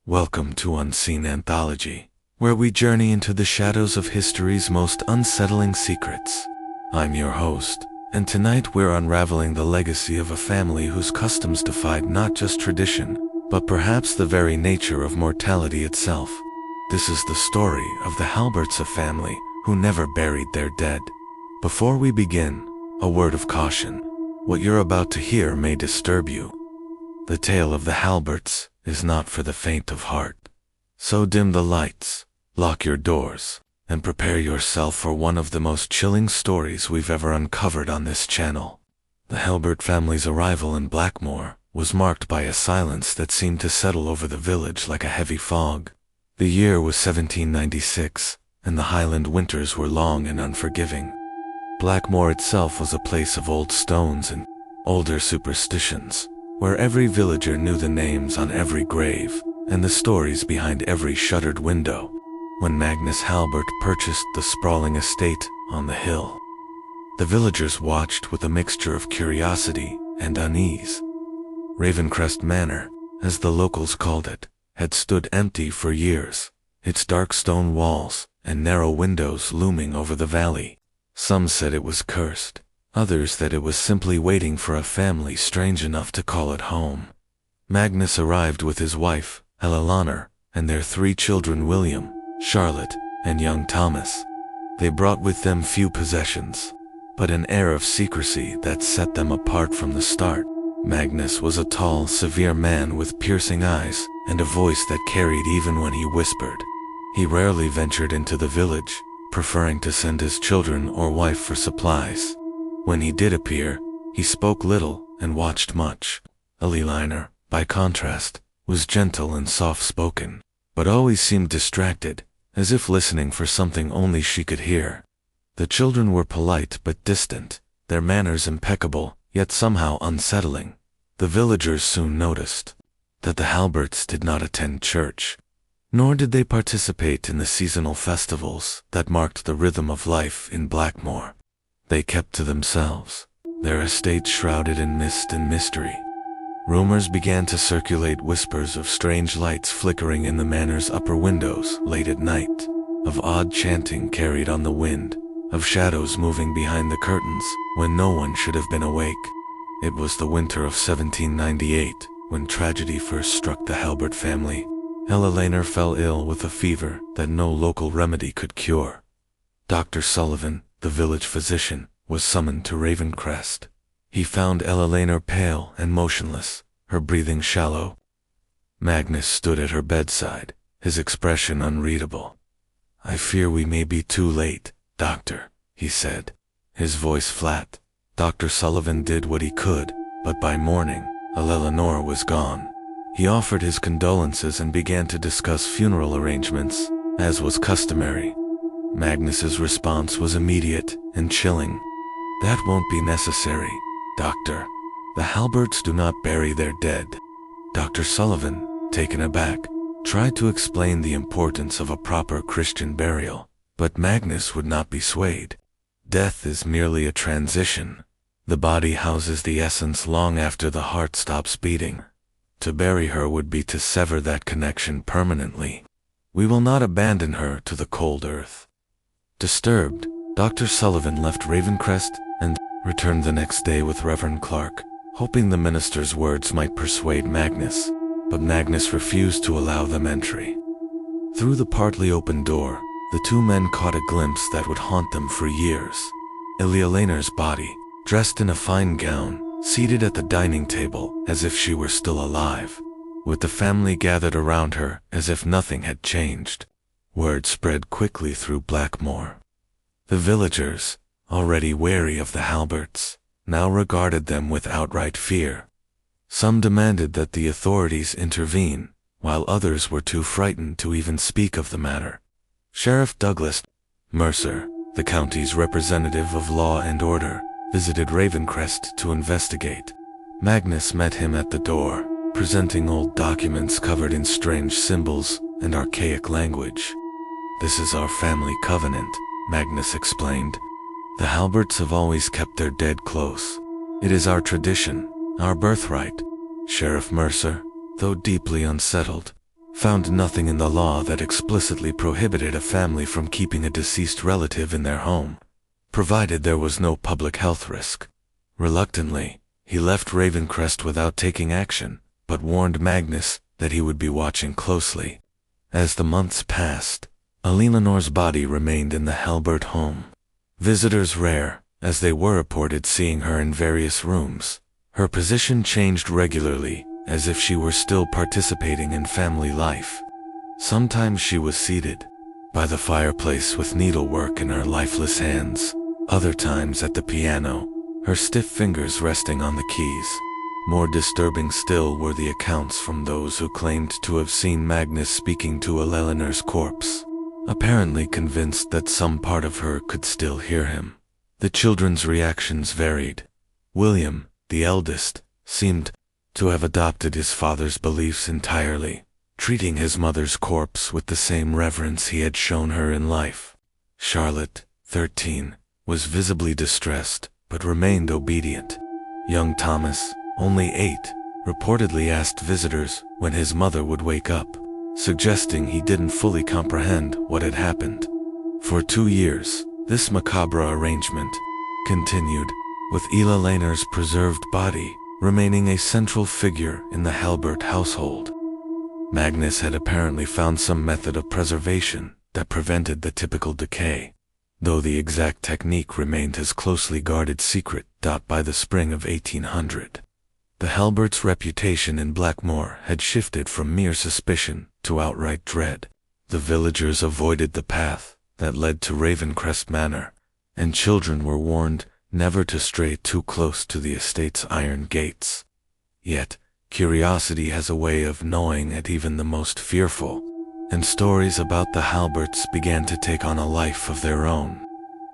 Welcome to Unseen Anthology, where we journey into the shadows of history's most unsettling secrets. I'm your host, and tonight we're unraveling the legacy of a family whose customs defied not just tradition, but perhaps the very nature of mortality itself. This is the story of the Halberts, a family who never buried their dead. Before we begin, a word of caution. What you're about to hear may disturb you. The tale of the Halberts is not for the faint of heart. So dim the lights, lock your doors, and prepare yourself for one of the most chilling stories we've ever uncovered on this channel. The Halbert family's arrival in Blackmore was marked by a silence that seemed to settle over the village like a heavy fog. The year was 1796, and the Highland winters were long and unforgiving. Blackmore itself was a place of old stones and older superstitions, where every villager knew the names on every grave and the stories behind every shuttered window. When Magnus Halbert purchased the sprawling estate on the hill, the villagers watched with a mixture of curiosity and unease. Ravencrest Manor, as the locals called it, had stood empty for years, its dark stone walls and narrow windows looming over the valley. Some said it was cursed, others that it was simply waiting for a family strange enough to call it home. Magnus arrived with his wife, Eleanor, and their 3 children, William, Charlotte, and young Thomas. They brought with them few possessions, but an air of secrecy that set them apart from the start. Magnus was a tall, severe man with piercing eyes and a voice that carried even when he whispered. He rarely ventured into the village, preferring to send his children or wife for supplies. When he did appear, he spoke little and watched much. Eleanor, by contrast, was gentle and soft-spoken, but always seemed distracted, as if listening for something only she could hear. The children were polite but distant, their manners impeccable, yet somehow unsettling. The villagers soon noticed that the Halberts did not attend church, nor did they participate in the seasonal festivals that marked the rhythm of life in Blackmore. They kept to themselves, their estate shrouded in mist and mystery. Rumors began to circulate, whispers of strange lights flickering in the manor's upper windows late at night, of odd chanting carried on the wind, of shadows moving behind the curtains when no one should have been awake. It was the winter of 1798 when tragedy first struck the Halbert family. Eleanor fell ill with a fever that no local remedy could cure. Dr. Sullivan, the village physician, was summoned to Ravencrest. He found Eleanor pale and motionless, her breathing shallow. Magnus stood at her bedside, his expression unreadable. "I fear we may be too late, doctor," he said, his voice flat. Dr. Sullivan did what he could, but by morning, Eleanor was gone. He offered his condolences and began to discuss funeral arrangements, as was customary. Magnus's response was immediate and chilling. "That won't be necessary, doctor. The Halberts do not bury their dead." Dr. Sullivan, taken aback, tried to explain the importance of a proper Christian burial, but Magnus would not be swayed. "Death is merely a transition. The body houses the essence long after the heart stops beating. To bury her would be to sever that connection permanently. We will not abandon her to the cold earth." Disturbed, Dr. Sullivan left Ravencrest and returned the next day with Reverend Clark, hoping the minister's words might persuade Magnus, but Magnus refused to allow them entry. Through the partly open door, the 2 men caught a glimpse that would haunt them for years. Eleanor's body, dressed in a fine gown, seated at the dining table as if she were still alive, with the family gathered around her as if nothing had changed. Word spread quickly through Blackmore. The villagers, already wary of the Halberts, now regarded them with outright fear. Some demanded that the authorities intervene, while others were too frightened to even speak of the matter. Sheriff Douglas Mercer, the county's representative of law and order, visited Ravencrest to investigate. Magnus met him at the door, presenting old documents covered in strange symbols and archaic language. "This is our family covenant," Magnus explained. "The Halberts have always kept their dead close. It is our tradition, our birthright." Sheriff Mercer, though deeply unsettled, found nothing in the law that explicitly prohibited a family from keeping a deceased relative in their home, provided there was no public health risk. Reluctantly, he left Ravencrest without taking action, but warned Magnus that he would be watching closely. As the months passed, Eleanor's body remained in the Halbert home. Visitors rare, as they were reported seeing her in various rooms. Her position changed regularly, as if she were still participating in family life. Sometimes she was seated by the fireplace with needlework in her lifeless hands, other times at the piano, her stiff fingers resting on the keys. More disturbing still were the accounts from those who claimed to have seen Magnus speaking to Eleanor's corpse, apparently convinced that some part of her could still hear him. The children's reactions varied. William, the eldest, seemed to have adopted his father's beliefs entirely, treating his mother's corpse with the same reverence he had shown her in life. Charlotte, 13, was visibly distressed, but remained obedient. Young Thomas, only 8, reportedly asked visitors when his mother would wake up, suggesting he didn't fully comprehend what had happened. For 2 years, this macabre arrangement continued, with Eleanor's preserved body remaining a central figure in the Halbert household. Magnus had apparently found some method of preservation that prevented the typical decay, though the exact technique remained his closely guarded secret. By the spring of 1800, the Halberts' reputation in Blackmore had shifted from mere suspicion to outright dread. The villagers avoided the path that led to Ravencrest Manor, and children were warned never to stray too close to the estate's iron gates. Yet, curiosity has a way of gnawing at even the most fearful, and stories about the Halberts began to take on a life of their own.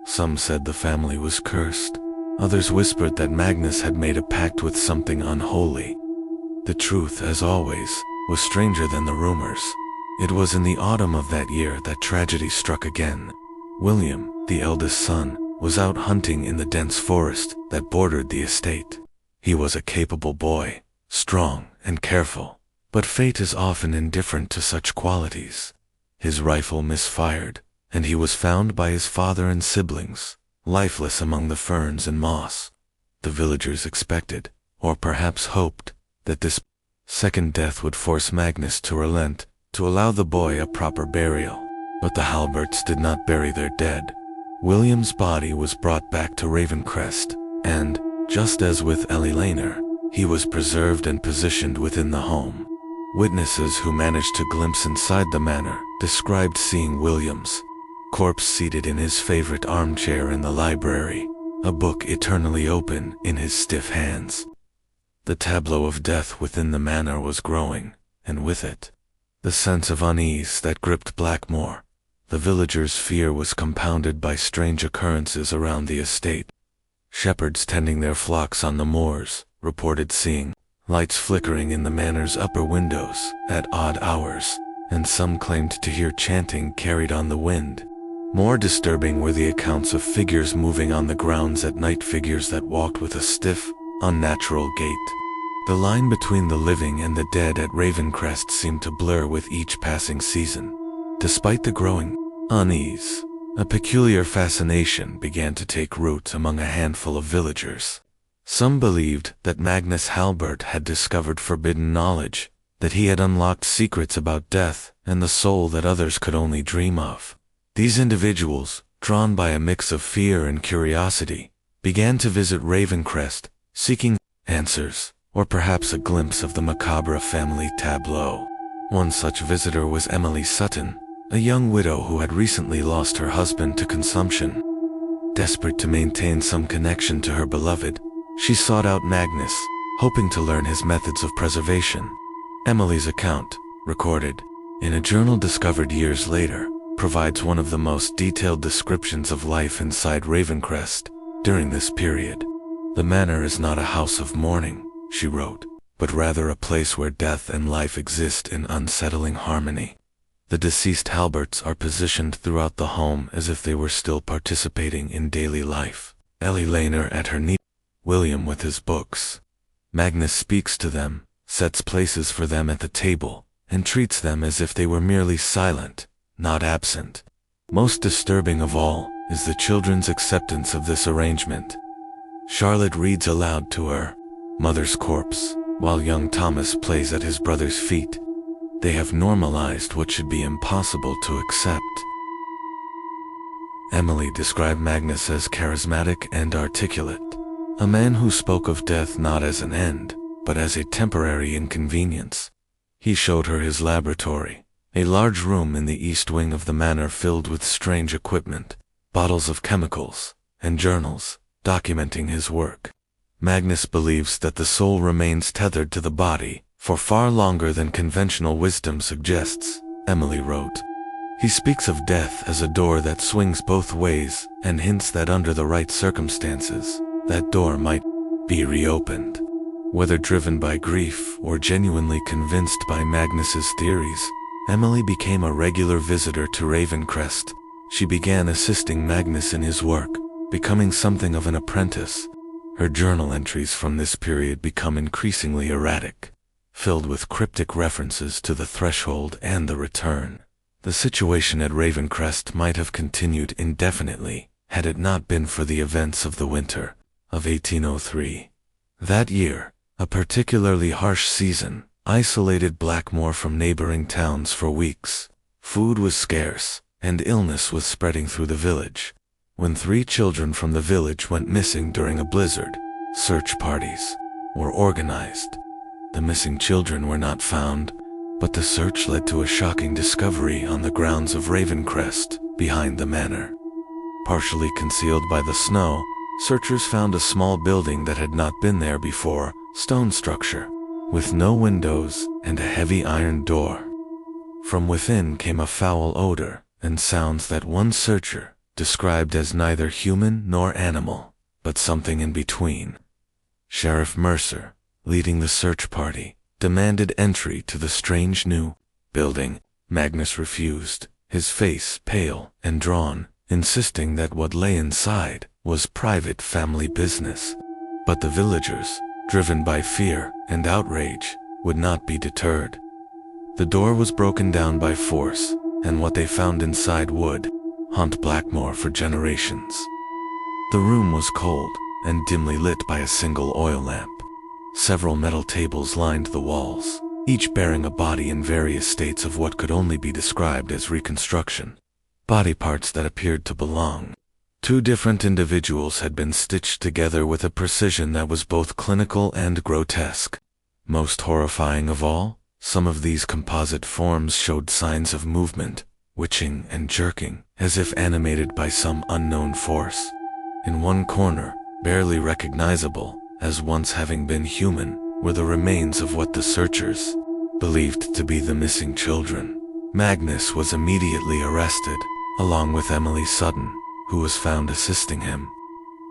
Some said the family was cursed. Others whispered that Magnus had made a pact with something unholy. The truth, as always, was stranger than the rumors. It was in the autumn of that year that tragedy struck again. William, the eldest son, was out hunting in the dense forest that bordered the estate. He was a capable boy, strong and careful, but fate is often indifferent to such qualities. His rifle misfired, and he was found by his father and siblings, lifeless among the ferns and moss. The villagers expected, or perhaps hoped, that this second death would force Magnus to relent, to allow the boy a proper burial. But the Halberts did not bury their dead. William's body was brought back to Ravencrest, and, just as with Eleanor, he was preserved and positioned within the home. Witnesses who managed to glimpse inside the manor described seeing William's corpse seated in his favorite armchair in the library, a book eternally open in his stiff hands. The tableau of death within the manor was growing, and with it, the sense of unease that gripped Blackmore. The villagers' fear was compounded by strange occurrences around the estate. Shepherds tending their flocks on the moors reported seeing lights flickering in the manor's upper windows at odd hours, and some claimed to hear chanting carried on the wind. More disturbing were the accounts of figures moving on the grounds at night, figures that walked with a stiff, unnatural gait. The line between the living and the dead at Ravencrest seemed to blur with each passing season. Despite the growing unease, a peculiar fascination began to take root among a handful of villagers. Some believed that Magnus Halbert had discovered forbidden knowledge, that he had unlocked secrets about death and the soul that others could only dream of. These individuals, drawn by a mix of fear and curiosity, began to visit Ravencrest, seeking answers, or perhaps a glimpse of the macabre family tableau. One such visitor was Emily Sutton, a young widow who had recently lost her husband to consumption. Desperate to maintain some connection to her beloved, she sought out Magnus, hoping to learn his methods of preservation. Emily's account, recorded in a journal discovered years later, provides one of the most detailed descriptions of life inside Ravencrest during this period. "The manor is not a house of mourning," she wrote, "but rather a place where death and life exist in unsettling harmony. The deceased Halberts are positioned throughout the home as if they were still participating in daily life. Eleanor at her knee, William with his books. Magnus speaks to them, sets places for them at the table, and treats them as if they were merely silent, not absent. Most disturbing of all is the children's acceptance of this arrangement. Charlotte reads aloud to her mother's corpse, while young Thomas plays at his brother's feet. They have normalized what should be impossible to accept. Emily described Magnus as charismatic and articulate, a man who spoke of death not as an end, but as a temporary inconvenience. He showed her his laboratory, a large room in the east wing of the manor filled with strange equipment, bottles of chemicals, and journals documenting his work. Magnus believes that the soul remains tethered to the body for far longer than conventional wisdom suggests, Emily wrote. He speaks of death as a door that swings both ways and hints that under the right circumstances, that door might be reopened. Whether driven by grief or genuinely convinced by Magnus's theories, Emily became a regular visitor to Ravencrest. She began assisting Magnus in his work, becoming something of an apprentice. Her journal entries from this period become increasingly erratic, filled with cryptic references to the threshold and the return. The situation at Ravencrest might have continued indefinitely had it not been for the events of the winter of 1803. That year, a particularly harsh season, isolated Blackmore from neighboring towns for weeks. Food was scarce, and illness was spreading through the village. When 3 children from the village went missing during a blizzard, search parties were organized. The missing children were not found, but the search led to a shocking discovery on the grounds of Ravencrest, behind the manor. Partially concealed by the snow, searchers found a small building that had not been there before, stone structure, with no windows and a heavy iron door. From within came a foul odor and sounds that one searcher described as neither human nor animal, but something in between. Sheriff Mercer, leading the search party, demanded entry to the strange new building. Magnus refused, his face pale and drawn, insisting that what lay inside was private family business. But the villagers, driven by fear and outrage, would not be deterred. The door was broken down by force, and what they found inside would haunt Blackmore for generations. The room was cold and dimly lit by a single oil lamp. Several metal tables lined the walls, each bearing a body in various states of what could only be described as reconstruction. Body parts that appeared to belong. 2 different individuals had been stitched together with a precision that was both clinical and grotesque. Most horrifying of all, some of these composite forms showed signs of movement, witching and jerking, as if animated by some unknown force. In one corner, barely recognizable, as once having been human, were the remains of what the searchers believed to be the missing children. Magnus was immediately arrested, along with Emily Sutton, who was found assisting him.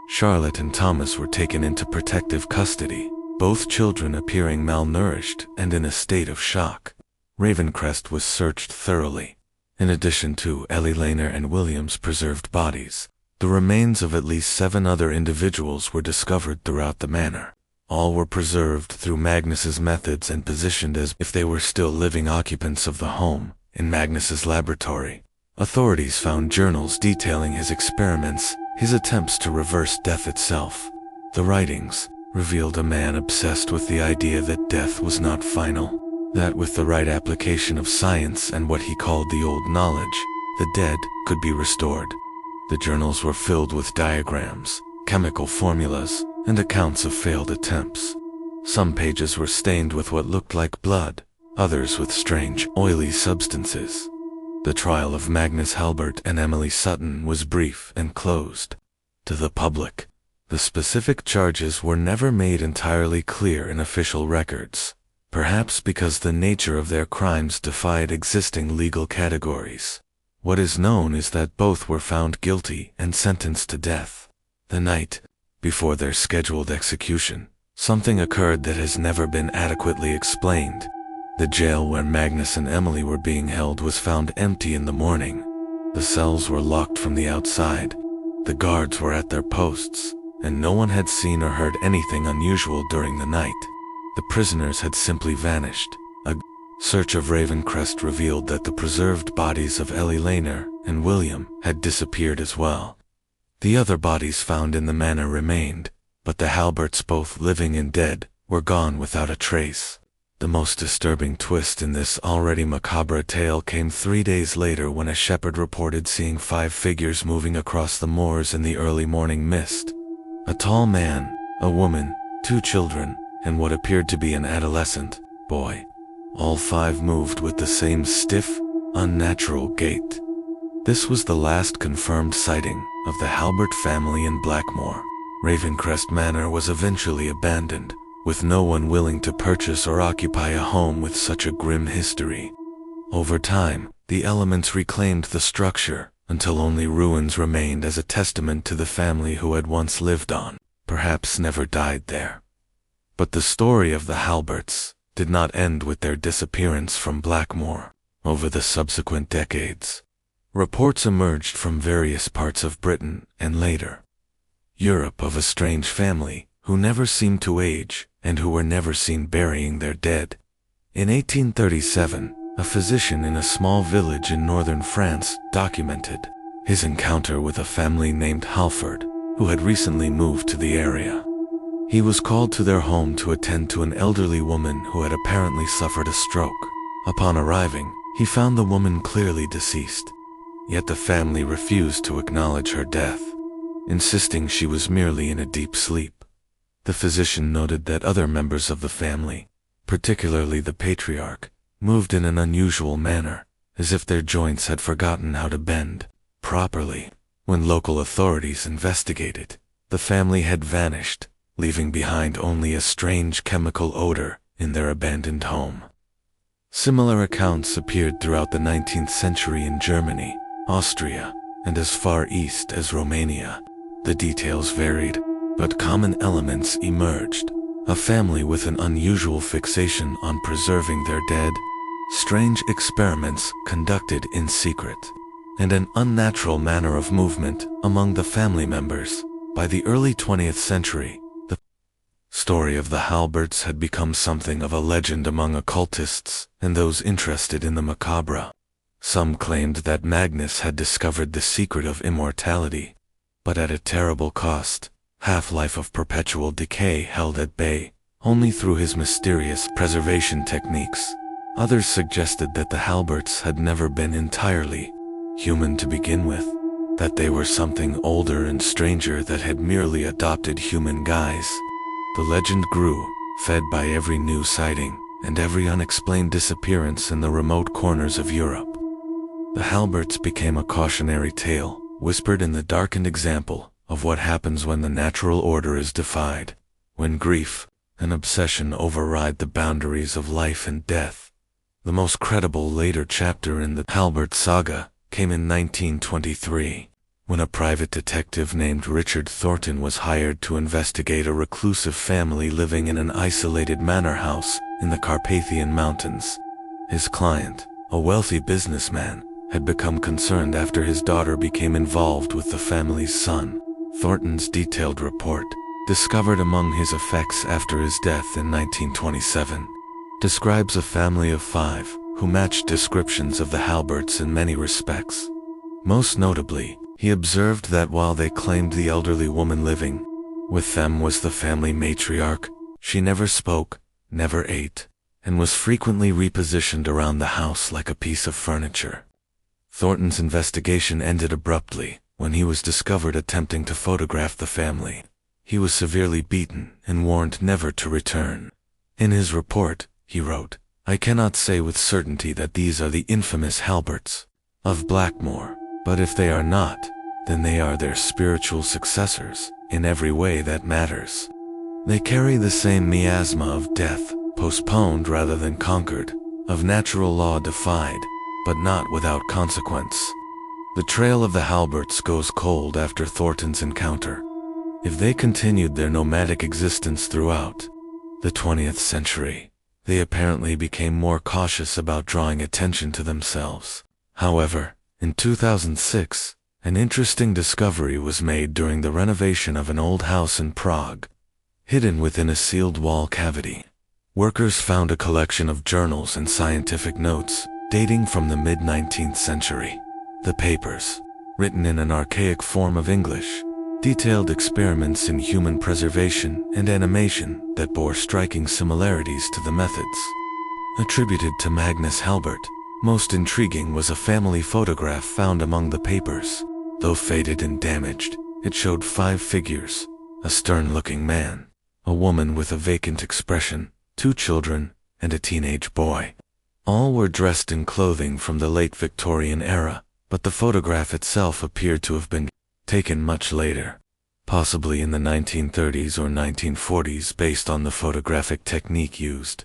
Charlotte and Thomas were taken into protective custody, both children appearing malnourished and in a state of shock. Ravencrest was searched thoroughly. In addition to Ellie Laner and William's preserved bodies, the remains of at least 7 other individuals were discovered throughout the manor. All were preserved through Magnus's methods and positioned as if they were still living occupants of the home in Magnus's laboratory. Authorities found journals detailing his experiments, his attempts to reverse death itself. The writings revealed a man obsessed with the idea that death was not final, that with the right application of science and what he called the old knowledge, the dead could be restored. The journals were filled with diagrams, chemical formulas, and accounts of failed attempts. Some pages were stained with what looked like blood, others with strange, oily substances. The trial of Magnus Halbert and Emily Sutton was brief and closed. To the public, the specific charges were never made entirely clear in official records, perhaps because the nature of their crimes defied existing legal categories. What is known is that both were found guilty and sentenced to death. The night before their scheduled execution, something occurred that has never been adequately explained. The jail where Magnus and Emily were being held was found empty in the morning. The cells were locked from the outside. The guards were at their posts, and no one had seen or heard anything unusual during the night. The prisoners had simply vanished. A Search of Ravencrest revealed that the preserved bodies of Ellie Laner and William had disappeared as well. The other bodies found in the manor remained, but the Halberts, both living and dead, were gone without a trace. The most disturbing twist in this already macabre tale came 3 days later when a shepherd reported seeing 5 figures moving across the moors in the early morning mist. A tall man, a woman, 2 children, and what appeared to be an adolescent boy. All 5 moved with the same stiff, unnatural gait. This was the last confirmed sighting of the Halbert family in Blackmore. Ravencrest Manor was eventually abandoned, with no one willing to purchase or occupy a home with such a grim history. Over time, the elements reclaimed the structure, until only ruins remained as a testament to the family who had once lived on, perhaps never died there. But the story of the Halberts did not end with their disappearance from Blackmore. Over the subsequent decades, reports emerged from various parts of Britain and later Europe of a strange family who never seemed to age and who were never seen burying their dead. In 1837, a physician in a small village in northern France documented his encounter with a family named Halbert, who had recently moved to the area. He was called to their home to attend to an elderly woman who had apparently suffered a stroke. Upon arriving, he found the woman clearly deceased, yet the family refused to acknowledge her death, insisting she was merely in a deep sleep. The physician noted that other members of the family, particularly the patriarch, moved in an unusual manner, as if their joints had forgotten how to bend properly. When local authorities investigated, the family had vanished, leaving behind only a strange chemical odor in their abandoned home. Similar accounts appeared throughout the 19th century in Germany, Austria, and as far east as Romania. The details varied, but common elements emerged: a family with an unusual fixation on preserving their dead, strange experiments conducted in secret, and an unnatural manner of movement among the family members. By the early 20th century, the story of the Halberts had become something of a legend among occultists and those interested in the macabre. Some claimed that Magnus had discovered the secret of immortality, but at a terrible cost, half-life of perpetual decay held at bay only through his mysterious preservation techniques. Others suggested that the Halberts had never been entirely human to begin with, that they were something older and stranger that had merely adopted human guise. The legend grew, fed by every new sighting and every unexplained disappearance in the remote corners of Europe. The Halberts became a cautionary tale, whispered in the darkened example of what happens when the natural order is defied, when grief and obsession override the boundaries of life and death. The most credible later chapter in the Halbert saga came in 1923, when a private detective named Richard Thornton was hired to investigate a reclusive family living in an isolated manor house in the Carpathian Mountains. His client, a wealthy businessman, had become concerned after his daughter became involved with the family's son. Thornton's detailed report, discovered among his effects after his death in 1927, describes a family of 5 who matched descriptions of the Halberts in many respects. Most notably, he observed that while they claimed the elderly woman living with them was the family matriarch, she never spoke, never ate, and was frequently repositioned around the house like a piece of furniture. Thornton's investigation ended abruptly when he was discovered attempting to photograph the family. He was severely beaten and warned never to return. In his report, he wrote, "I cannot say with certainty that these are the infamous Halberts of Blackmore, but if they are not, then they are their spiritual successors in every way that matters. They carry the same miasma of death, postponed rather than conquered, of natural law defied, but not without consequence." The trail of the Halberts goes cold after Thornton's encounter. If they continued their nomadic existence throughout the 20th century, they apparently became more cautious about drawing attention to themselves. However, in 2006, an interesting discovery was made during the renovation of an old house in Prague. Hidden within a sealed wall cavity, Workers found a collection of journals and scientific notes dating from the mid-19th century. The papers, written in an archaic form of English, detailed experiments in human preservation and animation that bore striking similarities to the methods attributed to Magnus Halbert. Most intriguing was a family photograph found among the papers. Though faded and damaged, it showed 5 figures: a stern-looking man, a woman with a vacant expression, 2 children, and a teenage boy. All were dressed in clothing from the late Victorian era, but the photograph itself appeared to have been taken much later, possibly in the 1930s or 1940s based on the photographic technique used.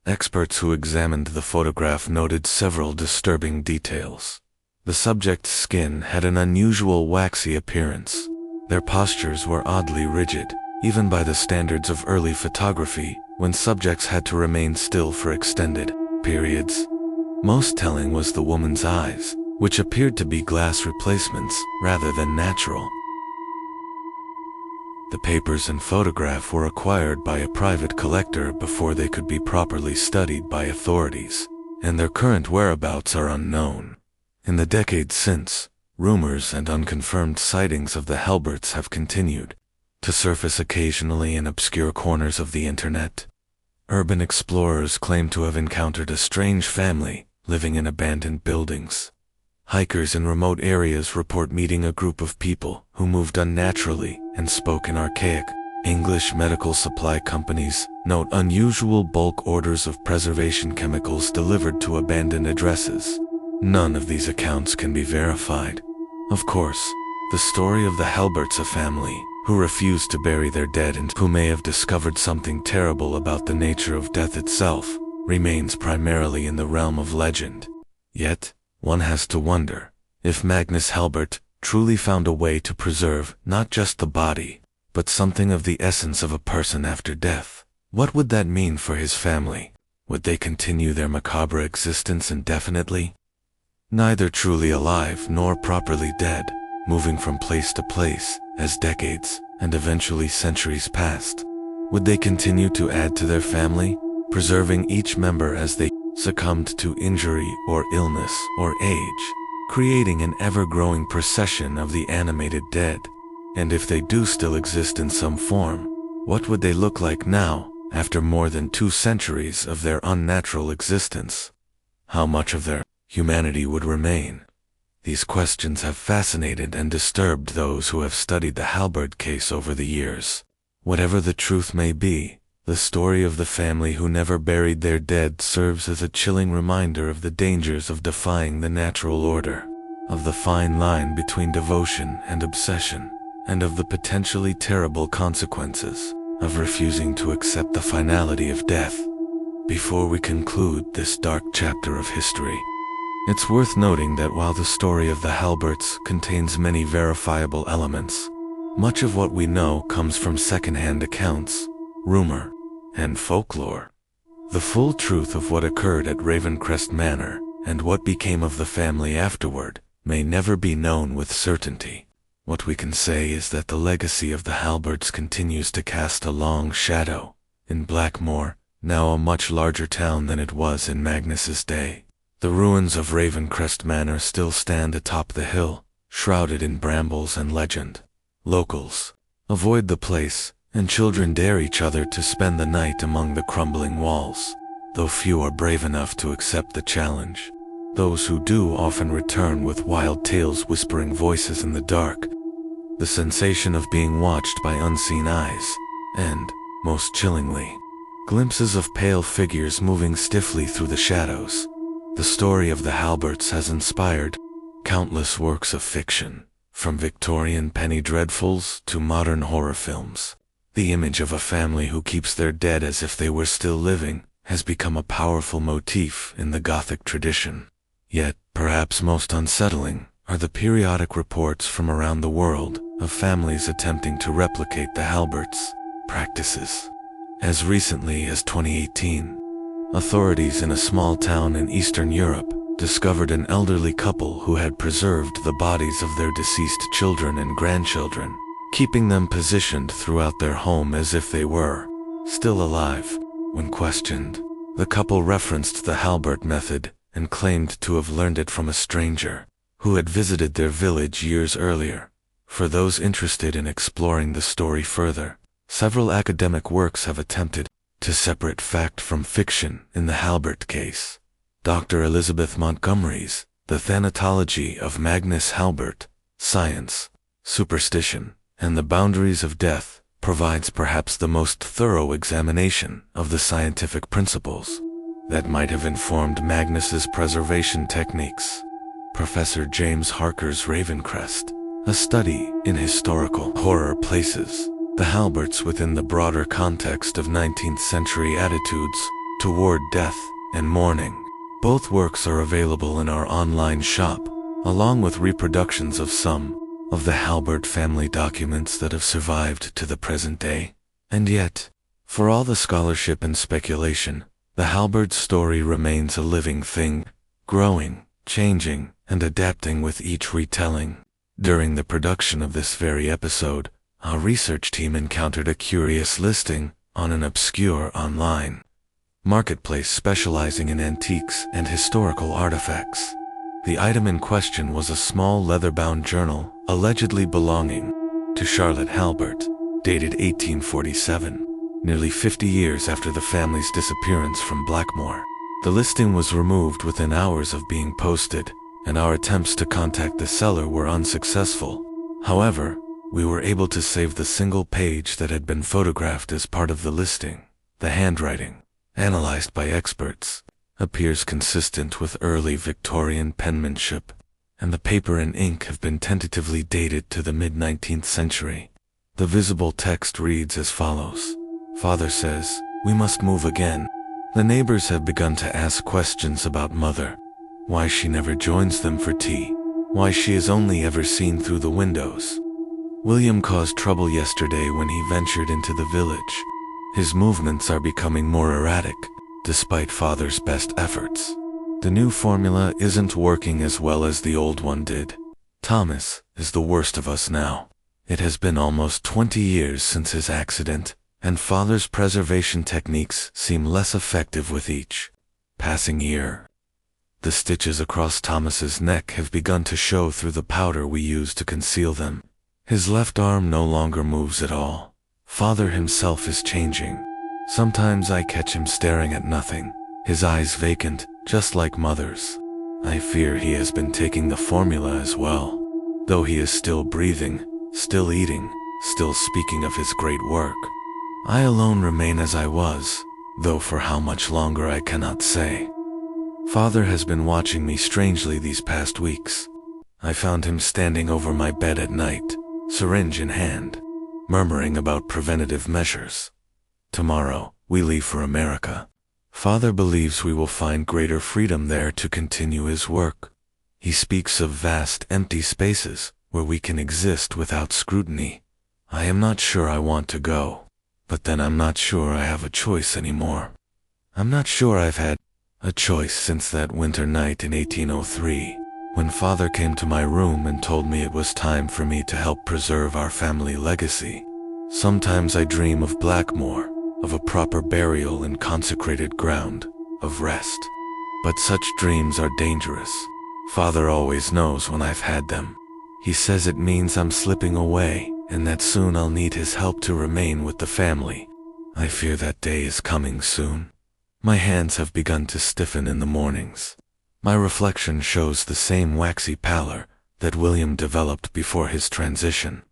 Experts who examined the photograph noted several disturbing details. The subject's skin had an unusual waxy appearance. Their postures were oddly rigid, even by the standards of early photography, when subjects had to remain still for extended periods. Most telling was the woman's eyes, which appeared to be glass replacements rather than natural. The papers and photograph were acquired by a private collector before they could be properly studied by authorities, and their current whereabouts are unknown. In the decades since, rumors and unconfirmed sightings of the Halberts have continued to surface occasionally in obscure corners of the internet. Urban explorers claim to have encountered a strange family living in abandoned buildings. Hikers in remote areas report meeting a group of people who moved unnaturally and spoke in archaic English. Medical supply companies note unusual bulk orders of preservation chemicals delivered to abandoned addresses. None of these accounts can be verified. Of course, the story of the Halberts, a family who refused to bury their dead and who may have discovered something terrible about the nature of death itself, remains primarily in the realm of legend. Yet, one has to wonder if Magnus Halbert truly found a way to preserve not just the body, but something of the essence of a person after death. What would that mean for his family? Would they continue their macabre existence indefinitely? Neither truly alive nor properly dead, moving from place to place as decades and eventually centuries passed. Would they continue to add to their family, preserving each member as they succumbed to injury or illness or age, creating an ever-growing procession of the animated dead? And if they do still exist in some form, what would they look like now, after more than 2 centuries of their unnatural existence? How much of their humanity would remain? These questions have fascinated and disturbed those who have studied the Halbert case over the years. Whatever the truth may be, the story of the family who never buried their dead serves as a chilling reminder of the dangers of defying the natural order, of the fine line between devotion and obsession, and of the potentially terrible consequences of refusing to accept the finality of death. Before we conclude this dark chapter of history, it's worth noting that while the story of the Halberts contains many verifiable elements, much of what we know comes from second-hand accounts, rumor, and folklore. The full truth of what occurred at Ravencrest Manor and what became of the family afterward may never be known with certainty. What we can say is that the legacy of the Halberts continues to cast a long shadow in Blackmore, now a much larger town than it was in Magnus's day. The ruins of Ravencrest Manor still stand atop the hill, shrouded in brambles and legend. Locals avoid the place, and children dare each other to spend the night among the crumbling walls, though few are brave enough to accept the challenge. Those who do often return with wild tales, whispering voices in the dark, the sensation of being watched by unseen eyes, and, most chillingly, glimpses of pale figures moving stiffly through the shadows. The story of the Halberts has inspired countless works of fiction, from Victorian penny dreadfuls to modern horror films. The image of a family who keeps their dead as if they were still living has become a powerful motif in the Gothic tradition. Yet, perhaps most unsettling, are the periodic reports from around the world of families attempting to replicate the Halberts' practices. As recently as 2018, authorities in a small town in Eastern Europe discovered an elderly couple who had preserved the bodies of their deceased children and grandchildren, keeping them positioned throughout their home as if they were still alive. When questioned, the couple referenced the Halbert method and claimed to have learned it from a stranger who had visited their village years earlier. For those interested in exploring the story further, several academic works have attempted to separate fact from fiction in the Halbert case. Dr. Elizabeth Montgomery's The Thanatology of Magnus Halbert, Science, Superstition, and the Boundaries of Death provides perhaps the most thorough examination of the scientific principles that might have informed Magnus's preservation techniques. Professor James Harker's Ravencrest, a study in historical horror, places the Halberts within the broader context of 19th century attitudes toward death and mourning. Both works are available in our online shop, along with reproductions of some of the Halbert family documents that have survived to the present day. And yet, for all the scholarship and speculation, the Halbert story remains a living thing, growing, changing, and adapting with each retelling. During the production of this very episode, our research team encountered a curious listing on an obscure online marketplace specializing in antiques and historical artifacts. The item in question was a small leather-bound journal allegedly belonging to Charlotte Halbert, dated 1847, nearly 50 years after the family's disappearance from Blackmore. The listing was removed within hours of being posted, and our attempts to contact the seller were unsuccessful. However, we were able to save the single page that had been photographed as part of the listing. The handwriting, analyzed by experts, appears consistent with early Victorian penmanship, and the paper and ink have been tentatively dated to the mid-19th century. The visible text reads as follows. Father says, "We must move again. The neighbors have begun to ask questions about Mother. Why she never joins them for tea. Why she is only ever seen through the windows. William caused trouble yesterday when he ventured into the village. His movements are becoming more erratic, despite Father's best efforts. The new formula isn't working as well as the old one did. Thomas is the worst of us now. It has been almost 20 years since his accident, and Father's preservation techniques seem less effective with each passing year. The stitches across Thomas's neck have begun to show through the powder we use to conceal them. His left arm no longer moves at all. Father himself is changing. Sometimes I catch him staring at nothing, his eyes vacant, just like Mother's. I fear he has been taking the formula as well. Though he is still breathing, still eating, still speaking of his great work. I alone remain as I was, though for how much longer I cannot say. Father has been watching me strangely these past weeks. I found him standing over my bed at night, syringe in hand, murmuring about preventative measures. Tomorrow, we leave for America. Father believes we will find greater freedom there to continue his work. He speaks of vast empty spaces where we can exist without scrutiny. I am not sure I want to go, but then I'm not sure I have a choice anymore. I'm not sure I've had a choice since that winter night in 1803, when Father came to my room and told me it was time for me to help preserve our family legacy. Sometimes I dream of Blackmore, of a proper burial in consecrated ground, of rest. But such dreams are dangerous. Father always knows when I've had them. He says it means I'm slipping away, and that soon I'll need his help to remain with the family. I fear that day is coming soon. My hands have begun to stiffen in the mornings. My reflection shows the same waxy pallor that William developed before his transition.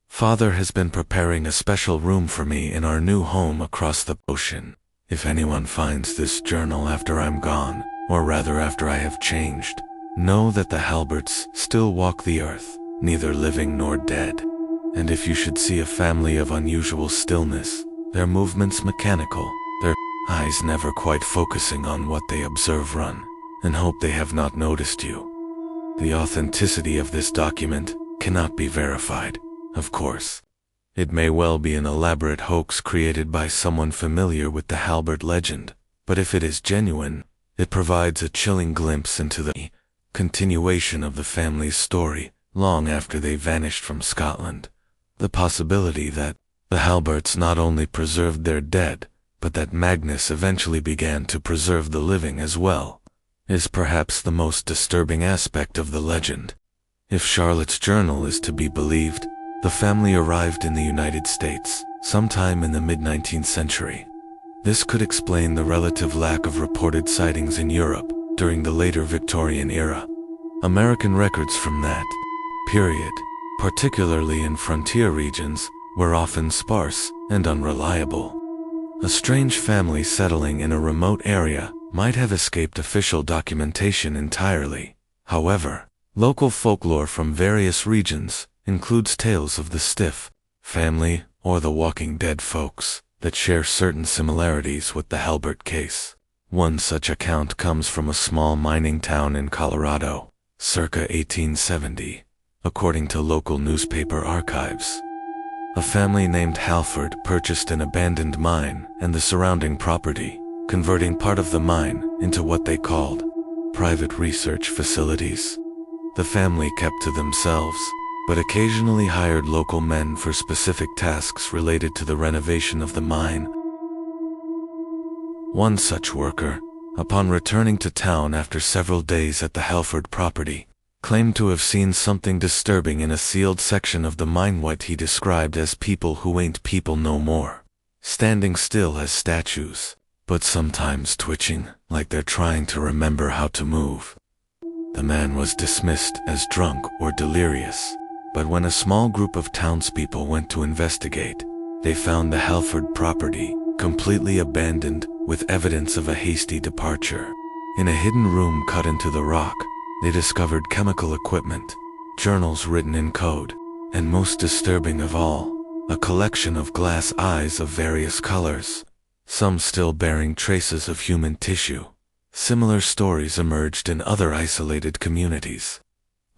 Father has been preparing a special room for me in our new home across the ocean. If anyone finds this journal after I'm gone, or rather after I have changed, know that the Halberts still walk the earth, neither living nor dead. And if you should see a family of unusual stillness, their movements mechanical, their eyes never quite focusing on what they observe, run, and hope they have not noticed you. The authenticity of this document cannot be verified, of course. It may well be an elaborate hoax created by someone familiar with the Halbert legend, but if it is genuine, it provides a chilling glimpse into the continuation of the family's story long after they vanished from Scotland. The possibility that the Halberts not only preserved their dead, but that Magnus eventually began to preserve the living as well, is perhaps the most disturbing aspect of the legend. If Charlotte's journal is to be believed, the family arrived in the United States sometime in the mid-19th century. This could explain the relative lack of reported sightings in Europe during the later Victorian era. American records from that period, particularly in frontier regions, were often sparse and unreliable. A strange family settling in a remote area might have escaped official documentation entirely. However, local folklore from various regions includes tales of the Stiff family or the Walking Dead folks that share certain similarities with the Halbert case. One such account comes from a small mining town in Colorado, circa 1870, according to local newspaper archives. A family named Halford purchased an abandoned mine and the surrounding property, converting part of the mine into what they called private research facilities. The family kept to themselves, but occasionally hired local men for specific tasks related to the renovation of the mine. One such worker, upon returning to town after several days at the Halford property, claimed to have seen something disturbing in a sealed section of the mine, what he described as people who ain't people no more, standing still as statues, but sometimes twitching like they're trying to remember how to move. The man was dismissed as drunk or delirious, but when a small group of townspeople went to investigate, they found the Halford property completely abandoned with evidence of a hasty departure. In a hidden room cut into the rock, they discovered chemical equipment, journals written in code, and most disturbing of all, a collection of glass eyes of various colors, some still bearing traces of human tissue. Similar stories emerged in other isolated communities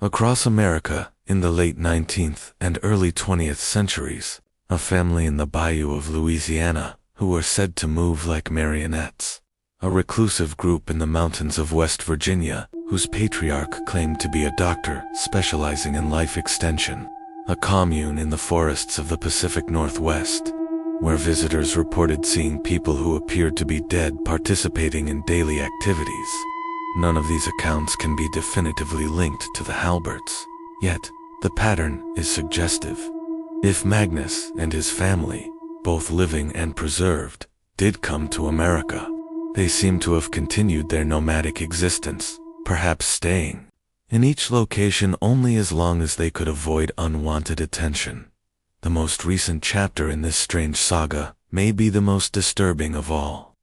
across America in the late 19th and early 20th centuries. A family in the bayou of Louisiana who were said to move like marionettes. A reclusive group in the mountains of West Virginia whose patriarch claimed to be a doctor specializing in life extension. A commune in the forests of the Pacific Northwest, where visitors reported seeing people who appeared to be dead participating in daily activities. None of these accounts can be definitively linked to the Halberts, yet the pattern is suggestive. If Magnus and his family, both living and preserved, did come to America, they seem to have continued their nomadic existence, perhaps staying in each location only as long as they could avoid unwanted attention. The most recent chapter in this strange saga may be the most disturbing of all.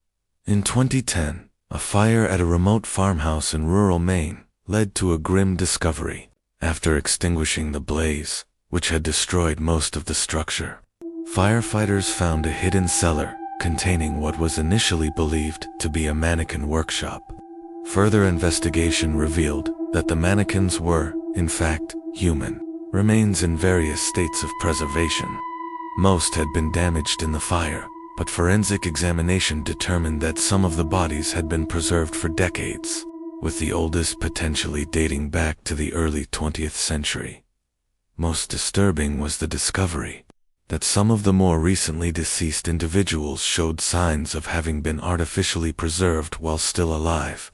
In 2010, a fire at a remote farmhouse in rural Maine led to a grim discovery. After extinguishing the blaze, which had destroyed most of the structure, firefighters found a hidden cellar containing what was initially believed to be a mannequin workshop. Further investigation revealed that the mannequins were, in fact, human remains in various states of preservation. Most had been damaged in the fire, but forensic examination determined that some of the bodies had been preserved for decades, with the oldest potentially dating back to the early 20th century. Most disturbing was the discovery that some of the more recently deceased individuals showed signs of having been artificially preserved while still alive.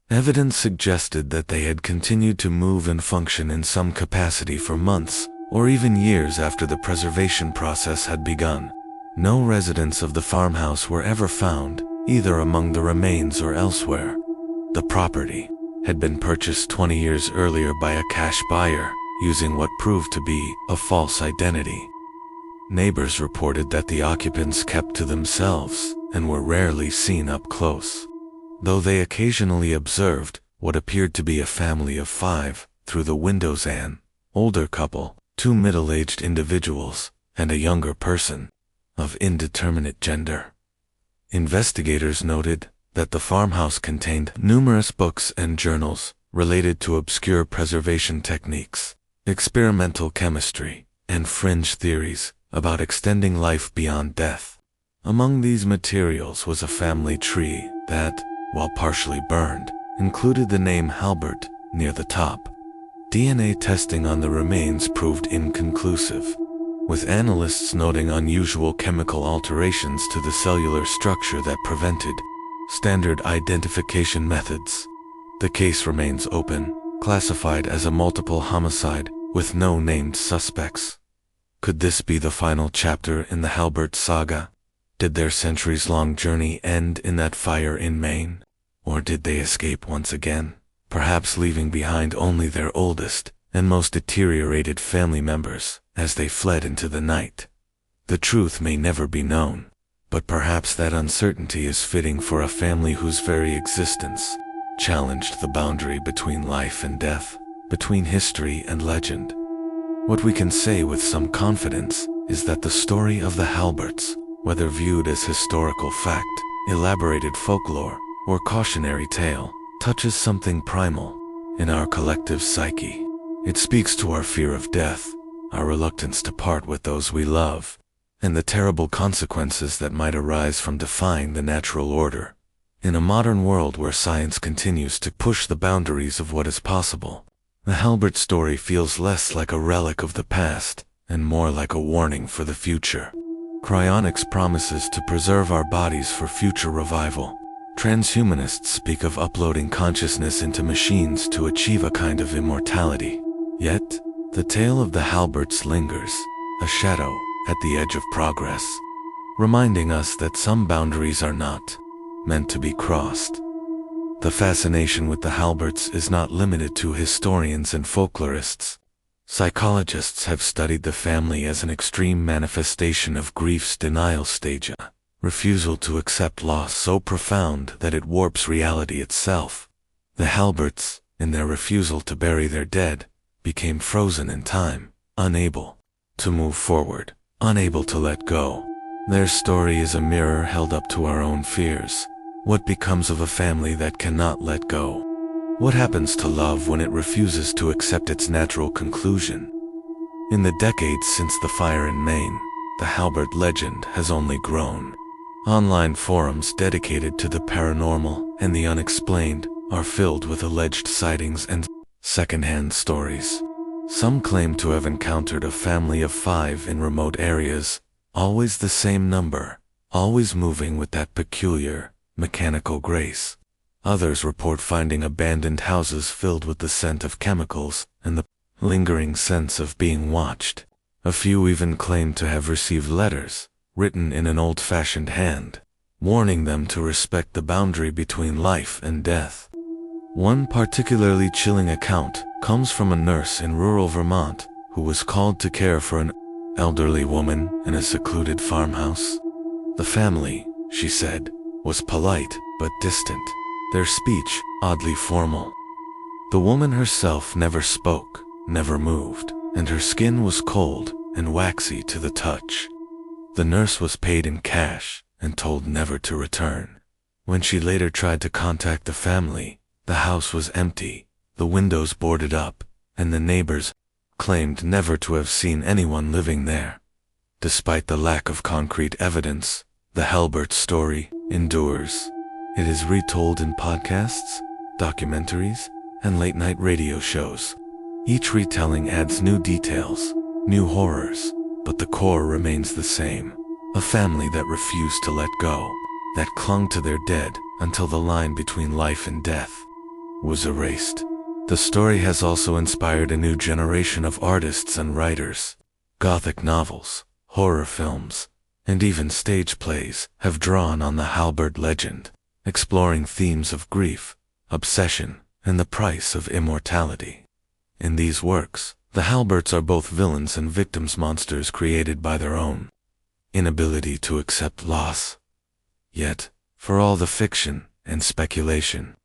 Evidence suggested that they had continued to move and function in some capacity for months, or even years after the preservation process had begun. No residents of the farmhouse were ever found, either among the remains or elsewhere. The property had been purchased 20 years earlier by a cash buyer, using what proved to be a false identity. Neighbors reported that the occupants kept to themselves and were rarely seen up close, though they occasionally observed what appeared to be a family of 5 through the windows: an older couple, 2 middle-aged individuals, and a younger person of indeterminate gender. Investigators noted that the farmhouse contained numerous books and journals related to obscure preservation techniques, experimental chemistry, and fringe theories about extending life beyond death. Among these materials was a family tree that, while partially burned, included the name Halbert near the top. DNA testing on the remains proved inconclusive. with analysts noting unusual chemical alterations to the cellular structure that prevented standard identification methods. The case remains open, classified as a multiple homicide with no named suspects. Could this be the final chapter in the Halbert saga? Did their centuries-long journey end in that fire in Maine? Or did they escape once again, perhaps leaving behind only their oldest and most deteriorated family members as they fled into the night? The truth may never be known, but perhaps that uncertainty is fitting for a family whose very existence challenged the boundary between life and death, between history and legend. What we can say with some confidence is that the story of the Halberts, whether viewed as historical fact, elaborated folklore, or cautionary tale, touches something primal in our collective psyche. It speaks to our fear of death, our reluctance to part with those we love, and the terrible consequences that might arise from defying the natural order. In a modern world where science continues to push the boundaries of what is possible, the Halbert story feels less like a relic of the past and more like a warning for the future. Cryonics promises to preserve our bodies for future revival. Transhumanists speak of uploading consciousness into machines to achieve a kind of immortality. Yet, the tale of the Halberts lingers, a shadow at the edge of progress, reminding us that some boundaries are not meant to be crossed. The fascination with the Halberts is not limited to historians and folklorists. Psychologists have studied the family as an extreme manifestation of grief's denial stage, a refusal to accept loss so profound that it warps reality itself. The Halberts, in their refusal to bury their dead, became frozen in time, unable to move forward, unable to let go. Their story is a mirror held up to our own fears. What becomes of a family that cannot let go? What happens to love when it refuses to accept its natural conclusion? In the decades since the fire in Maine, the Halbert legend has only grown. Online forums dedicated to the paranormal and the unexplained are filled with alleged sightings and second-hand stories. Some claim to have encountered a family of 5 in remote areas, always the same number, always moving with that peculiar, mechanical grace. Others report finding abandoned houses filled with the scent of chemicals and the lingering sense of being watched. A few even claim to have received letters, written in an old-fashioned hand, warning them to respect the boundary between life and death. One particularly chilling account comes from a nurse in rural Vermont who was called to care for an elderly woman in a secluded farmhouse. The family, she said, was polite but distant, their speech oddly formal. The woman herself never spoke, never moved, and her skin was cold and waxy to the touch. The nurse was paid in cash and told never to return. When she later tried to contact the family, the house was empty, the windows boarded up, and the neighbors claimed never to have seen anyone living there. Despite the lack of concrete evidence, the Halbert story endures. It is retold in podcasts, documentaries, and late-night radio shows. Each retelling adds new details, new horrors, but the core remains the same. A family that refused to let go, that clung to their dead until the line between life and death was erased. The story has also inspired a new generation of artists and writers. Gothic novels, horror films, and even stage plays have drawn on the Halbert legend, exploring themes of grief, obsession, and the price of immortality. In these works, the Halberts are both villains and victims, monsters created by their own inability to accept loss. Yet, for all the fiction and speculation,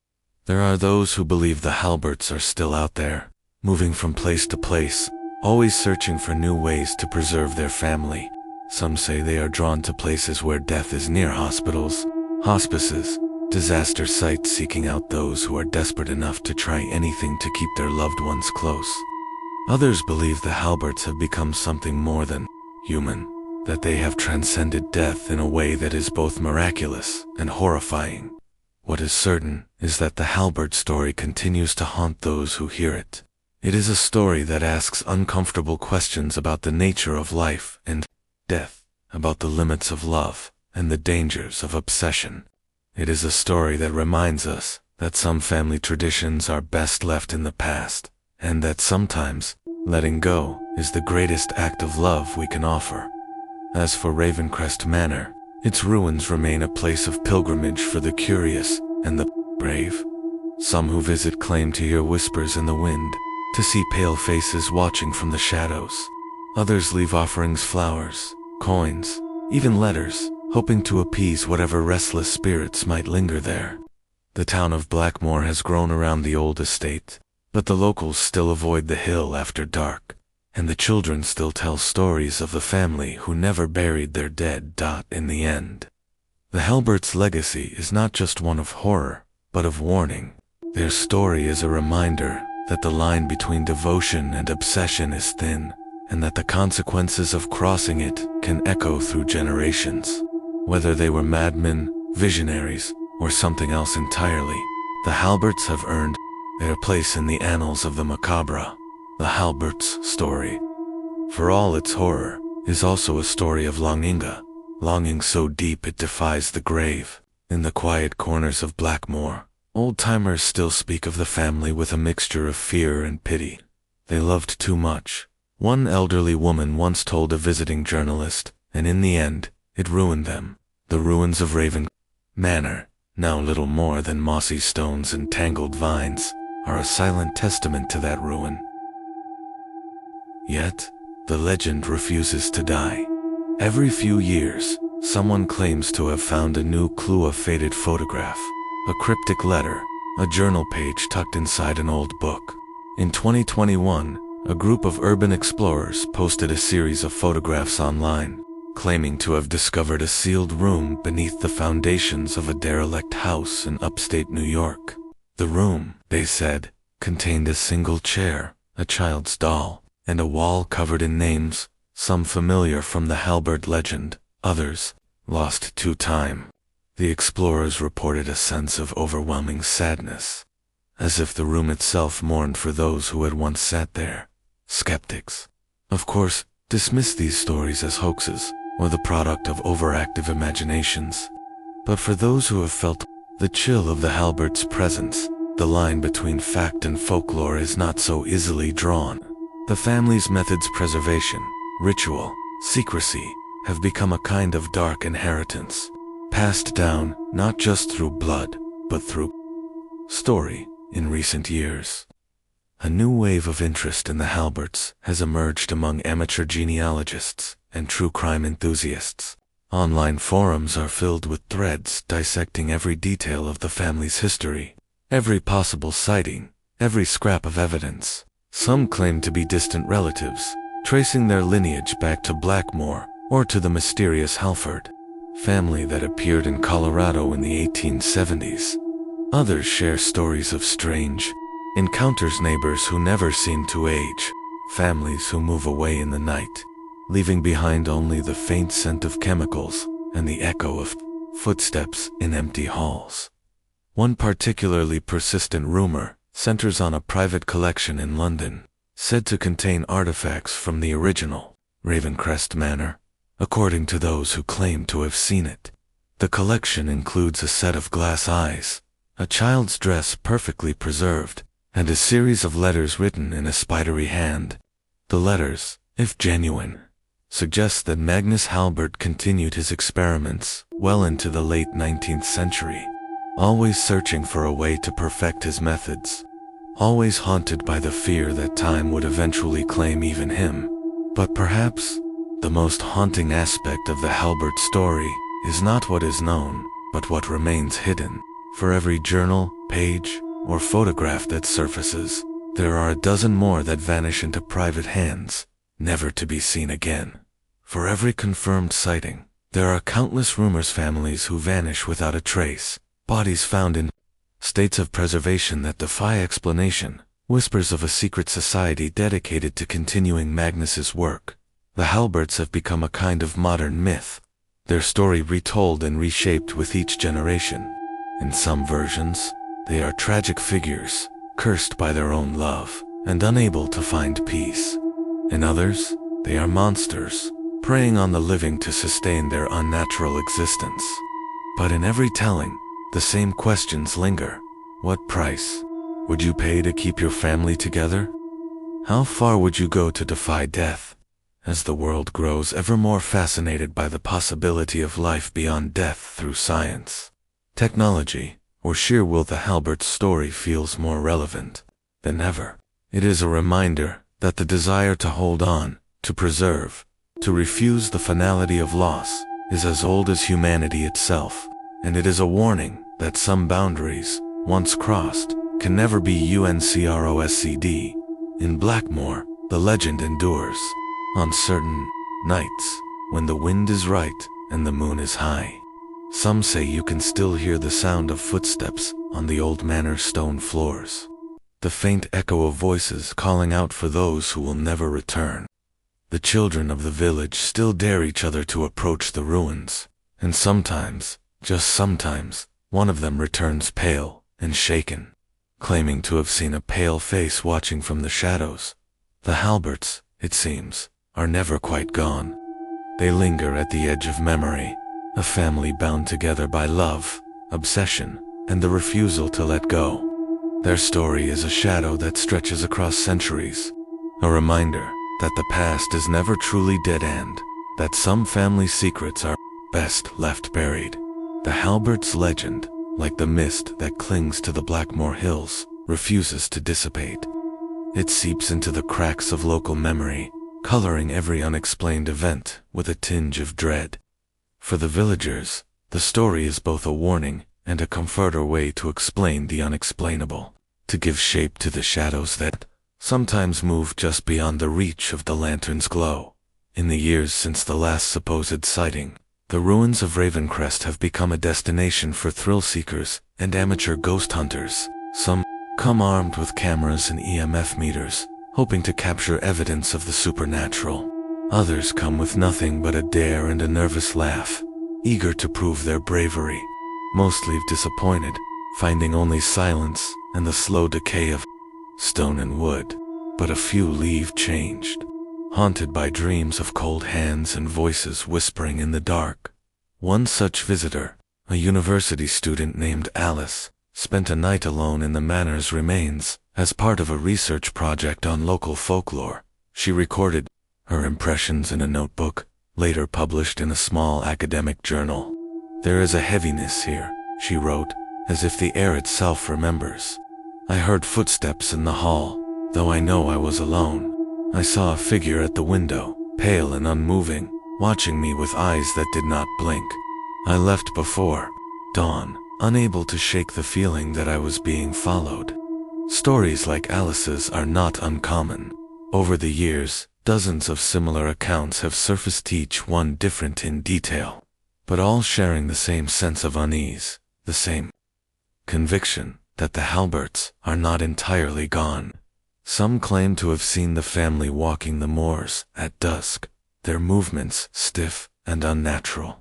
there are those who believe the Halberts are still out there, moving from place to place, always searching for new ways to preserve their family. Some say they are drawn to places where death is near: hospitals, hospices, disaster sites, seeking out those who are desperate enough to try anything to keep their loved ones close. Others believe the Halberts have become something more than human, that they have transcended death in a way that is both miraculous and horrifying. What is certain is that the Halbert story continues to haunt those who hear it. It is a story that asks uncomfortable questions about the nature of life and death, about the limits of love and the dangers of obsession. It is a story that reminds us that some family traditions are best left in the past, and that sometimes letting go is the greatest act of love we can offer. As for Ravencrest Manor, its ruins remain a place of pilgrimage for the curious and the brave. Some who visit claim to hear whispers in the wind, to see pale faces watching from the shadows. Others leave offerings, flowers, coins, even letters, hoping to appease whatever restless spirits might linger there. The town of Blackmore has grown around the old estate, but the locals still avoid the hill after dark, and the children still tell stories of the family who never buried their dead. In the end, the Halberts' legacy is not just one of horror, but of warning. Their story is a reminder that the line between devotion and obsession is thin, and that the consequences of crossing it can echo through generations. Whether they were madmen, visionaries, or something else entirely, the Halberts have earned their place in the annals of the macabre. The Halberts story, for all its horror, is also a story of longing so deep it defies the grave. In the quiet corners of Blackmore, old-timers still speak of the family with a mixture of fear and pity. They loved too much, one elderly woman once told a visiting journalist, and in the end, it ruined them. The ruins of Ravencrest Manor, now little more than mossy stones and tangled vines, are a silent testament to that ruin. Yet, the legend refuses to die. Every few years, someone claims to have found a new clue: a faded photograph, a cryptic letter, a journal page tucked inside an old book. In 2021, a group of urban explorers posted a series of photographs online, claiming to have discovered a sealed room beneath the foundations of a derelict house in upstate New York. The room, they said, contained a single chair, a child's doll, and a wall covered in names, some familiar from the Halbert legend, others lost to time. The explorers reported a sense of overwhelming sadness, as if the room itself mourned for those who had once sat there. Skeptics, of course, dismiss these stories as hoaxes or the product of overactive imaginations. But for those who have felt the chill of the Halberts' presence, the line between fact and folklore is not so easily drawn. The family's methods, preservation, ritual, secrecy, have become a kind of dark inheritance, passed down not just through blood, but through story. In recent years, a new wave of interest in the Halberts has emerged among amateur genealogists and true crime enthusiasts. Online forums are filled with threads dissecting every detail of the family's history, every possible sighting, every scrap of evidence. Some claim to be distant relatives, tracing their lineage back to Blackmore or to the mysterious Halbert family that appeared in Colorado in the 1870s. Others share stories of strange encounters, neighbors who never seem to age, families who move away in the night, leaving behind only the faint scent of chemicals and the echo of footsteps in empty halls. One particularly persistent rumor centers on a private collection in London, said to contain artifacts from the original Ravencrest Manor. According to those who claim to have seen it, the collection includes a set of glass eyes, a child's dress perfectly preserved, and a series of letters written in a spidery hand. The letters, if genuine, suggest that Magnus Halbert continued his experiments well into the late 19th century, always searching for a way to perfect his methods, always haunted by the fear that time would eventually claim even him. But perhaps the most haunting aspect of the Halbert story is not what is known, but what remains hidden. For every journal, page, or photograph that surfaces, there are a dozen more that vanish into private hands, never to be seen again. For every confirmed sighting, there are countless rumors, families who vanish without a trace, bodies found in states of preservation that defy explanation, whispers of a secret society dedicated to continuing Magnus's work. The Halberts have become a kind of modern myth, their story retold and reshaped with each generation. In some versions, they are tragic figures, cursed by their own love and unable to find peace. In others, they are monsters, preying on the living to sustain their unnatural existence. But in every telling, the same questions linger. What price would you pay to keep your family together? How far would you go to defy death? As the world grows ever more fascinated by the possibility of life beyond death through science, technology, or sheer will, the Halberts story feels more relevant than ever. It is a reminder that the desire to hold on, to preserve, to refuse the finality of loss, is as old as humanity itself, and it is a warning that some boundaries, once crossed, can never be uncrossed. In Blackmore, the legend endures. On certain nights, when the wind is right and the moon is high, some say you can still hear the sound of footsteps on the old manor stone floors. The faint echo of voices calling out for those who will never return. The children of the village still dare each other to approach the ruins, and sometimes, just sometimes, one of them returns pale and shaken, claiming to have seen a pale face watching from the shadows. The Halberts, it seems, are never quite gone. They linger at the edge of memory, a family bound together by love, obsession, and the refusal to let go. Their story is a shadow that stretches across centuries, a reminder that the past is never truly dead and that some family secrets are best left buried. The Halberts legend, like the mist that clings to the Blackmore hills, refuses to dissipate. It seeps into the cracks of local memory, coloring every unexplained event with a tinge of dread. For the villagers, the story is both a warning and a comforter way to explain the unexplainable, to give shape to the shadows that sometimes move just beyond the reach of the lantern's glow. In the years since the last supposed sighting, the ruins of Ravencrest have become a destination for thrill-seekers and amateur ghost hunters. Some come armed with cameras and EMF meters, hoping to capture evidence of the supernatural. Others come with nothing but a dare and a nervous laugh, eager to prove their bravery. Most leave disappointed, finding only silence and the slow decay of stone and wood. But a few leave changed, haunted by dreams of cold hands and voices whispering in the dark. One such visitor, a university student named Alice, spent a night alone in the manor's remains as part of a research project on local folklore. She recorded her impressions in a notebook, later published in a small academic journal. "There is a heaviness here," she wrote, "as if the air itself remembers. I heard footsteps in the hall, though I know I was alone. I saw a figure at the window, pale and unmoving, watching me with eyes that did not blink. I left before dawn, unable to shake the feeling that I was being followed." Stories like Alice's are not uncommon. Over the years, dozens of similar accounts have surfaced, each one different in detail, but all sharing the same sense of unease, the same conviction that the Halberts are not entirely gone. Some claim to have seen the family walking the moors at dusk, their movements stiff and unnatural.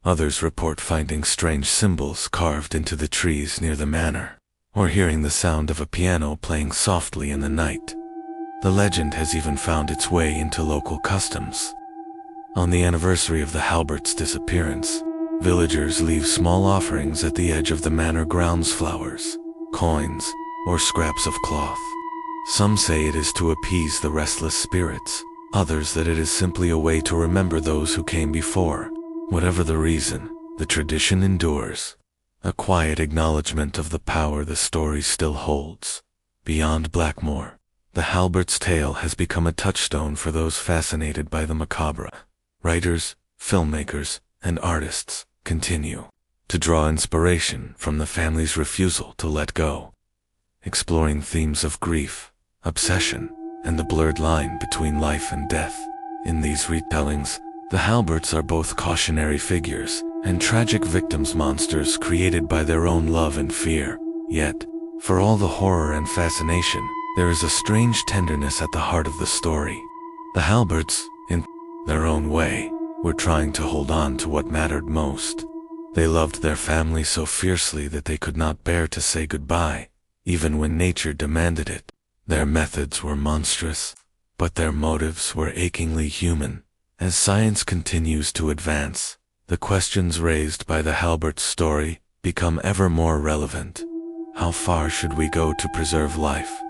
Others report finding strange symbols carved into the trees near the manor, or hearing the sound of a piano playing softly in the night. The legend has even found its way into local customs. On the anniversary of the Halberts' disappearance, villagers leave small offerings at the edge of the manor grounds, flowers, coins, or scraps of cloth. Some say it is to appease the restless spirits, others that it is simply a way to remember those who came before. Whatever the reason, the tradition endures, a quiet acknowledgement of the power the story still holds. Beyond Blackmore, the Halberts' tale has become a touchstone for those fascinated by the macabre. Writers, filmmakers, and artists continue to draw inspiration from the family's refusal to let go, exploring themes of grief, obsession, and the blurred line between life and death. In these retellings, the Halberts are both cautionary figures and tragic victims, monsters created by their own love and fear. Yet, for all the horror and fascination, there is a strange tenderness at the heart of the story. The Halberts, in their own way, were trying to hold on to what mattered most. They loved their family so fiercely that they could not bear to say goodbye, even when nature demanded it. Their methods were monstrous, but their motives were achingly human. As science continues to advance, the questions raised by the Halberts story become ever more relevant. How far should we go to preserve life?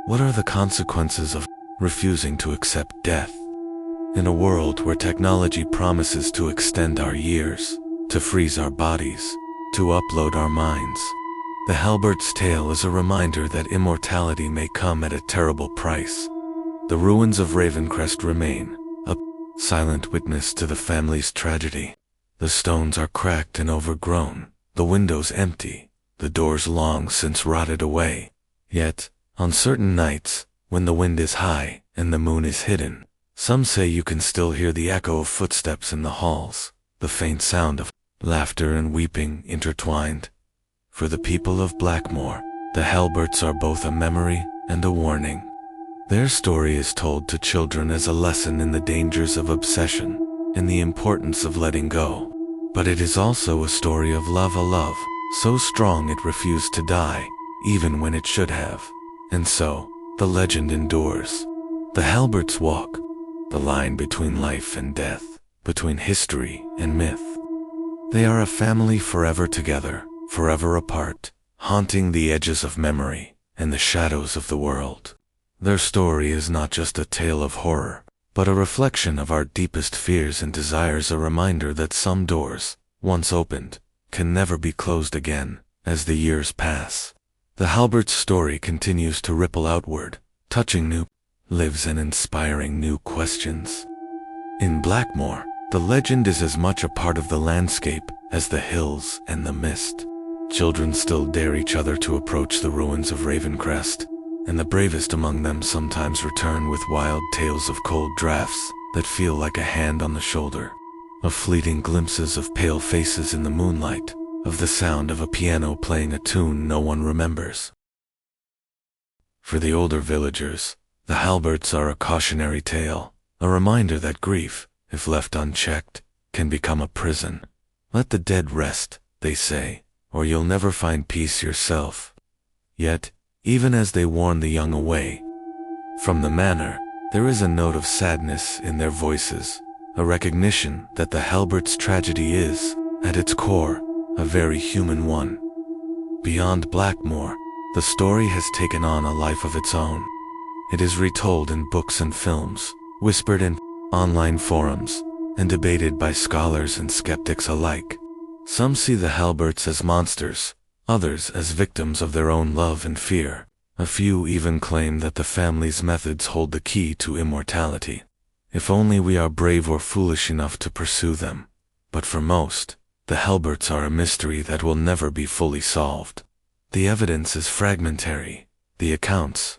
What are the consequences of refusing to accept death? In a world where technology promises to extend our years, to freeze our bodies, to upload our minds, the Halberts' tale is a reminder that immortality may come at a terrible price. The ruins of Ravencrest remain, a silent witness to the family's tragedy. The stones are cracked and overgrown, the windows empty, the doors long since rotted away. Yet, on certain nights, when the wind is high and the moon is hidden, some say you can still hear the echo of footsteps in the halls, the faint sound of laughter and weeping intertwined. For the people of Blackmore, the Halberts are both a memory and a warning. Their story is told to children as a lesson in the dangers of obsession and the importance of letting go. But it is also a story of love, a love so strong it refused to die, even when it should have. And so, the legend endures. The Halberts walk the line between life and death, between history and myth. They are a family forever together, forever apart, haunting the edges of memory and the shadows of the world. Their story is not just a tale of horror, but a reflection of our deepest fears and desires, a reminder that some doors, once opened, can never be closed again. As the years pass, the Halberts story continues to ripple outward, touching new lives and inspiring new questions. In Blackmore, the legend is as much a part of the landscape as the hills and the mist. Children still dare each other to approach the ruins of Ravencrest, and the bravest among them sometimes return with wild tales of cold draughts that feel like a hand on the shoulder, of fleeting glimpses of pale faces in the moonlight, of the sound of a piano playing a tune no one remembers. For the older villagers, the Halberts are a cautionary tale, a reminder that grief, if left unchecked, can become a prison. Let the dead rest, they say, or you'll never find peace yourself. Yet, even as they warn the young away from the manor, there is a note of sadness in their voices, a recognition that the Halberts' tragedy is, at its core, a very human one. Beyond Blackmore, the story has taken on a life of its own. It is retold in books and films, whispered in online forums, and debated by scholars and skeptics alike. Some see the Halberts as monsters, others as victims of their own love and fear. A few even claim that the family's methods hold the key to immortality, if only we are brave or foolish enough to pursue them. But for most, the Halberts are a mystery that will never be fully solved. The evidence is fragmentary, the accounts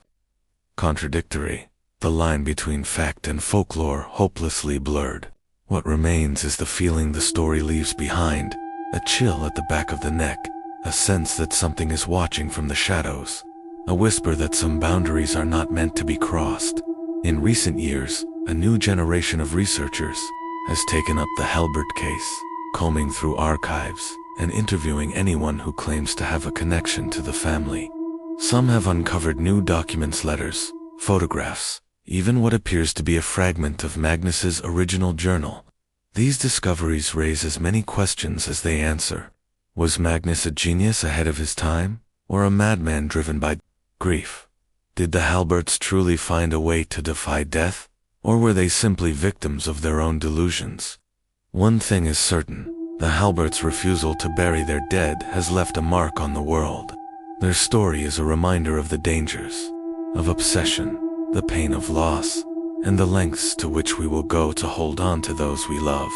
contradictory, the line between fact and folklore hopelessly blurred. What remains is the feeling the story leaves behind, a chill at the back of the neck, a sense that something is watching from the shadows, a whisper that some boundaries are not meant to be crossed. In recent years, a new generation of researchers has taken up the Halbert case, combing through archives and interviewing anyone who claims to have a connection to the family. Some have uncovered new documents, letters, photographs, even what appears to be a fragment of Magnus's original journal. These discoveries raise as many questions as they answer. Was Magnus a genius ahead of his time, or a madman driven by grief? Did the Halberts truly find a way to defy death, or were they simply victims of their own delusions? One thing is certain, the Halberts' refusal to bury their dead has left a mark on the world. Their story is a reminder of the dangers of obsession, the pain of loss, and the lengths to which we will go to hold on to those we love.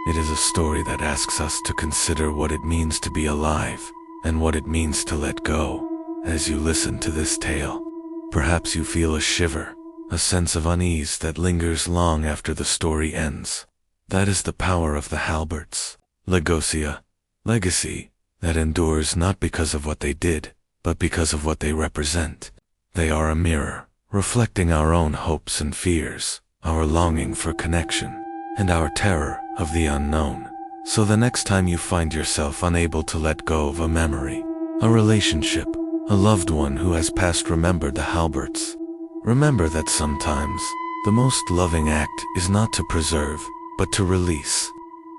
It is a story that asks us to consider what it means to be alive, and what it means to let go. As you listen to this tale, perhaps you feel a shiver, a sense of unease that lingers long after the story ends. That is the power of the Halberts. Legacy, that endures not because of what they did, but because of what they represent. They are a mirror, reflecting our own hopes and fears, our longing for connection, and our terror of the unknown. So the next time you find yourself unable to let go of a memory, a relationship, a loved one who has passed. Remember the Halberts. Remember that sometimes, the most loving act is not to preserve, but to release.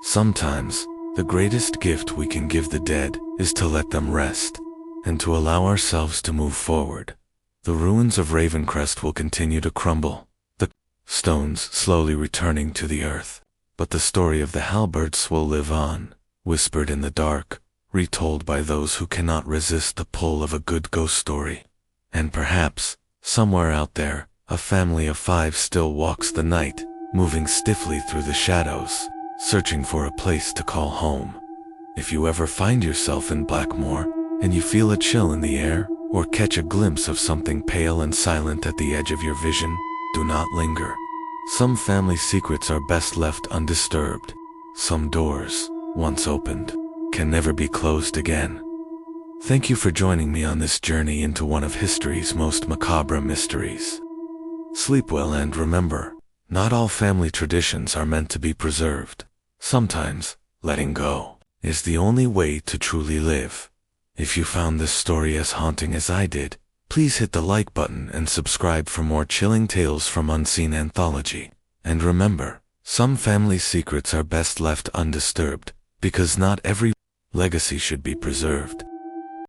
Sometimes, the greatest gift we can give the dead is to let them rest, and to allow ourselves to move forward. The ruins of Ravencrest will continue to crumble, the stones slowly returning to the earth, but the story of the Halberts will live on, whispered in the dark, retold by those who cannot resist the pull of a good ghost story. And perhaps, somewhere out there, a family of 5 still walks the night, moving stiffly through the shadows, searching for a place to call home. If you ever find yourself in Blackmore, and you feel a chill in the air, or catch a glimpse of something pale and silent at the edge of your vision, do not linger. Some family secrets are best left undisturbed. Some doors, once opened, can never be closed again. Thank you for joining me on this journey into one of history's most macabre mysteries. Sleep well, and remember, not all family traditions are meant to be preserved. Sometimes, letting go is the only way to truly live. If you found this story as haunting as I did, please hit the like button and subscribe for more chilling tales from Unseen Anthology. And remember, some family secrets are best left undisturbed, because not every legacy should be preserved.